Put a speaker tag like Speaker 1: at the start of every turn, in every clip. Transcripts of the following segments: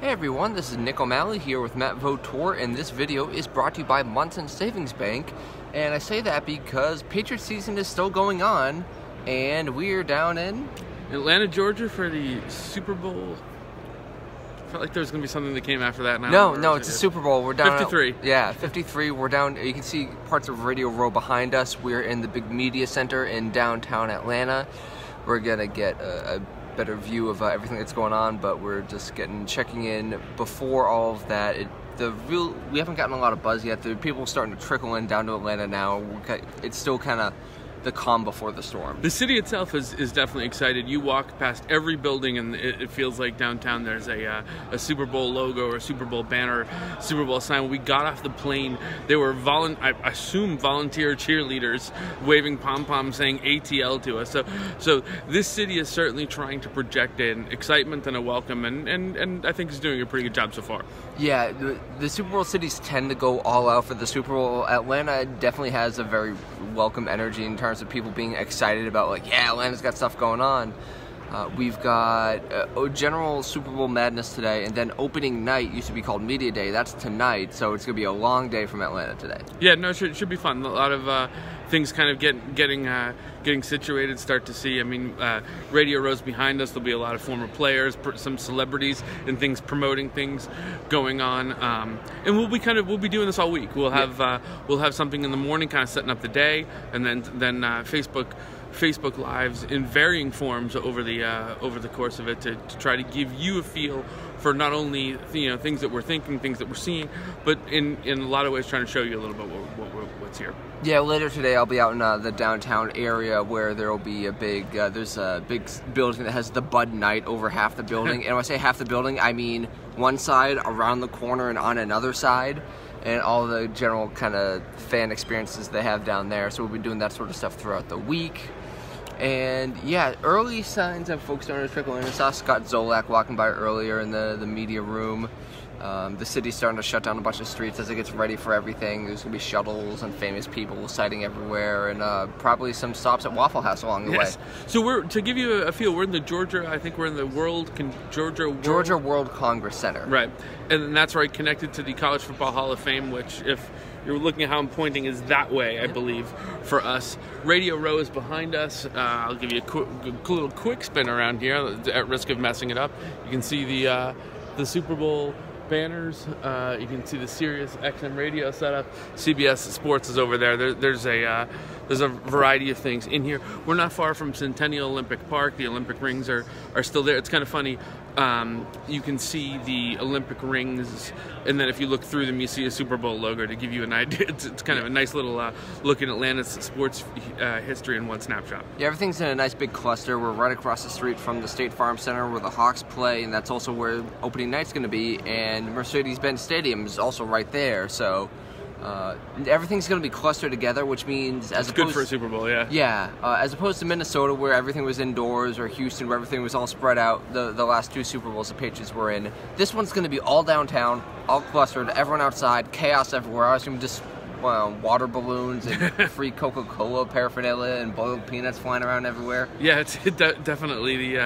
Speaker 1: Hey everyone, this is Nick O'Malley here with Matt Vautour, and this video is brought to you by Munson Savings Bank. And I say that because Patriots season is still going on, and we're down in
Speaker 2: Atlanta, Georgia for the Super Bowl. I felt like there was going to be something that came after that.
Speaker 1: No, it's a Super Bowl. We're down
Speaker 2: 53.
Speaker 1: 53. We're down. You can see parts of Radio Row behind us. We're in the big media center in downtown Atlanta. We're gonna get a better view of everything that's going on, but we're just checking in before all of that. We haven't gotten a lot of buzz yet. The people are starting to trickle in down to Atlanta now. It's still kind of the calm before the storm.
Speaker 2: The city itself is definitely excited. You walk past every building and it feels like downtown there's a Super Bowl logo or a Super Bowl banner, Super Bowl sign. When we got off the plane, there were I assume volunteer cheerleaders waving pom-poms saying ATL to us. So this city is certainly trying to project an excitement and a welcome, and I think is doing a pretty good job so far.
Speaker 1: Yeah, the Super Bowl cities tend to go all out for the Super Bowl. Atlanta definitely has a very welcome energy in terms of people being excited about, like, yeah, Atlanta's got stuff going on. We've got general Super Bowl madness today, and then opening night used to be called Media Day. That's tonight, so it's going to be a long day from Atlanta today.
Speaker 2: Yeah, no, it should be fun. A lot of things kind of getting situated, start to see. I mean, Radio Row's behind us. There'll be a lot of former players, some celebrities, and things promoting things going on. And we'll be doing this all week. We'll have something in the morning, kind of setting up the day, and then Facebook Lives in varying forms over the course of it to try to give you a feel for not only things that we're thinking, things that we're seeing, but in a lot of ways trying to show you a little bit what's here.
Speaker 1: Yeah, later today I'll be out in the downtown area where there will be a big there's a big building that has the Bud Night over half the building. And when I say half the building, I mean one side, around the corner, and on another side, and all the general kind of fan experiences they have down there. So we'll be doing that sort of stuff throughout the week. And yeah, early signs of folks starting to trickle in. I saw Scott Zolak walking by earlier in the media room. The city's starting to shut down a bunch of streets as it gets ready for everything. There's going to be shuttles and famous people sighting everywhere, and probably some stops at Waffle House along the way.
Speaker 2: So to give you a feel, we're in the Georgia
Speaker 1: World Congress Center.
Speaker 2: Right, and that's right, connected to the College Football Hall of Fame, which, if you're looking at how I'm pointing, is that way, I believe, for us. Radio Row is behind us. I'll give you a little quick spin around here at risk of messing it up. You can see the Super Bowl banners. You can see the Sirius XM radio setup. CBS Sports is over there. There's a variety of things in here. We're not far from Centennial Olympic Park. The Olympic rings are still there. It's kind of funny. You can see the Olympic rings, and then if you look through them, you see a Super Bowl logo to give you an idea. It's kind of a nice little look at Atlanta's sports history in one snapshot.
Speaker 1: Yeah, everything's in a nice big cluster. We're right across the street from the State Farm Center where the Hawks play, and that's also where opening night's going to be, and Mercedes-Benz Stadium is also right there. So everything's going to be clustered together, which means
Speaker 2: it's good for a Super Bowl, yeah.
Speaker 1: Yeah, as opposed to Minnesota where everything was indoors, or Houston where everything was all spread out. The last two Super Bowls the Patriots were in. This one's going to be all downtown, all clustered, everyone outside, chaos everywhere. I assume just water balloons and free Coca-Cola paraphernalia and boiled peanuts flying around everywhere.
Speaker 2: Yeah, it's definitely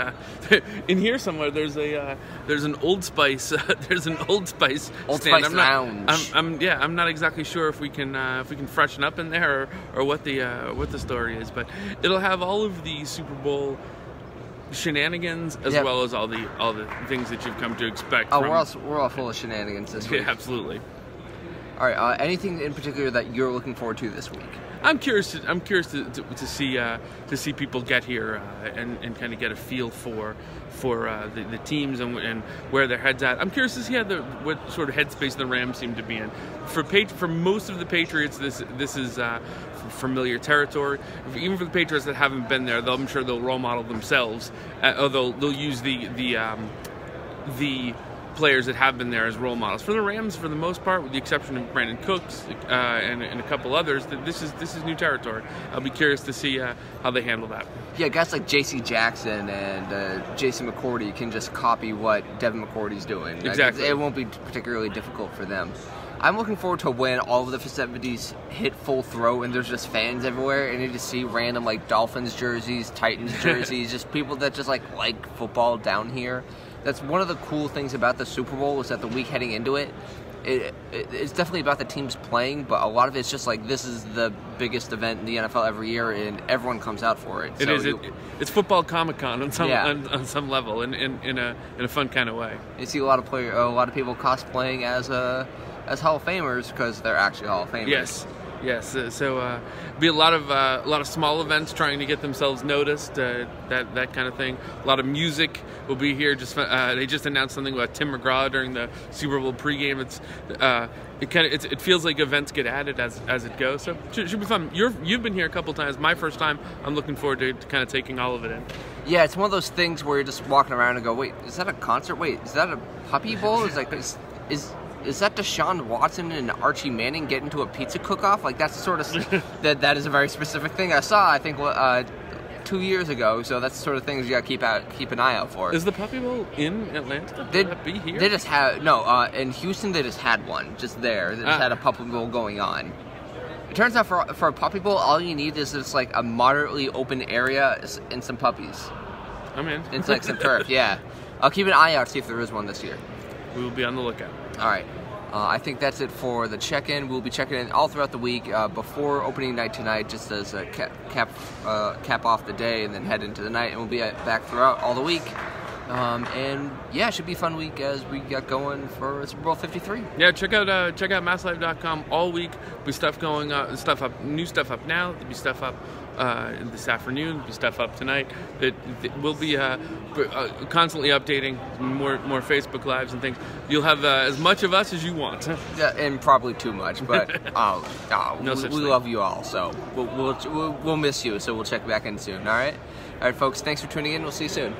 Speaker 2: in here somewhere. There's an Old Spice. There's an Old Spice stand.
Speaker 1: Lounge.
Speaker 2: I'm not exactly sure if we can freshen up in there or what the story is, but it'll have all of the Super Bowl shenanigans as well as all the things that you've come to expect.
Speaker 1: Oh, we're all full of shenanigans this week.
Speaker 2: Yeah, absolutely.
Speaker 1: All right. Anything in particular that you're looking forward to this week?
Speaker 2: I'm curious to see people get here and kind of get a feel for the teams and where their heads at. I'm curious to see what sort of headspace the Rams seem to be in. For most of the Patriots, this is familiar territory. Even for the Patriots that haven't been there, I'm sure they'll role model themselves. They'll use the players that have been there as role models. For the Rams, for the most part, with the exception of Brandon Cooks and a couple others, this is new territory. I'll be curious to see how they handle that.
Speaker 1: Yeah, guys like J.C. Jackson and Jason McCourty can just copy what Devin McCourty's doing.
Speaker 2: Exactly.
Speaker 1: It won't be particularly difficult for them. I'm looking forward to when all of the festivities hit full throw and there's just fans everywhere, and you just see random like Dolphins jerseys, Titans jerseys, just people that just like football down here. that's one of the cool things about the Super Bowl is that the week heading into it, it's definitely about the teams playing, but a lot of it's just like this is the biggest event in the NFL every year, and everyone comes out for it.
Speaker 2: It's football Comic-Con on some level, in a fun kind of way.
Speaker 1: You see a lot of people cosplaying as Hall of Famers because they're actually Hall of Famers.
Speaker 2: Yes. So be a lot of small events trying to get themselves noticed, that kind of thing. A lot of music will be here. They just announced something about Tim McGraw during the Super Bowl pregame. It feels like events get added as it goes. So it should be fun. You've been here a couple times. My first time. I'm looking forward to kind of taking all of it in.
Speaker 1: Yeah, it's one of those things where you're just walking around and go, wait, is that a concert? Wait, is that a Puppy Bowl? It's like is that Deshaun Watson and Archie Manning get into a pizza cook-off? Like, that's sort of that is a very specific thing I saw, I think, 2 years ago. So that's the sort of things you got to keep an eye out for.
Speaker 2: Is the Puppy Bowl in Atlanta? Would that be here?
Speaker 1: They just have in Houston they just had one just there. They just had a Puppy Bowl going on. It turns out for a Puppy Bowl, all you need is just like a moderately open area and some puppies.
Speaker 2: I'm in.
Speaker 1: It's like some turf. Yeah, I'll keep an eye out, see if there is one this year.
Speaker 2: We will be on the lookout.
Speaker 1: All right. I think that's it for the check-in. We'll be checking in all throughout the week before opening night tonight, just as a cap off the day, and then head into the night. And we'll be back throughout all the week. And yeah, it should be a fun week as we get going for Super Bowl 53.
Speaker 2: Yeah, check out masslive.com all week. There'll be stuff going new stuff up now. There'll be stuff up this afternoon. There'll be stuff up tonight. We'll be constantly updating more Facebook Lives and things. You'll have as much of us as you want.
Speaker 1: Yeah, and probably too much, but we love you all, so we'll miss you. So we'll check back in soon. All right, folks. Thanks for tuning in. We'll see you soon.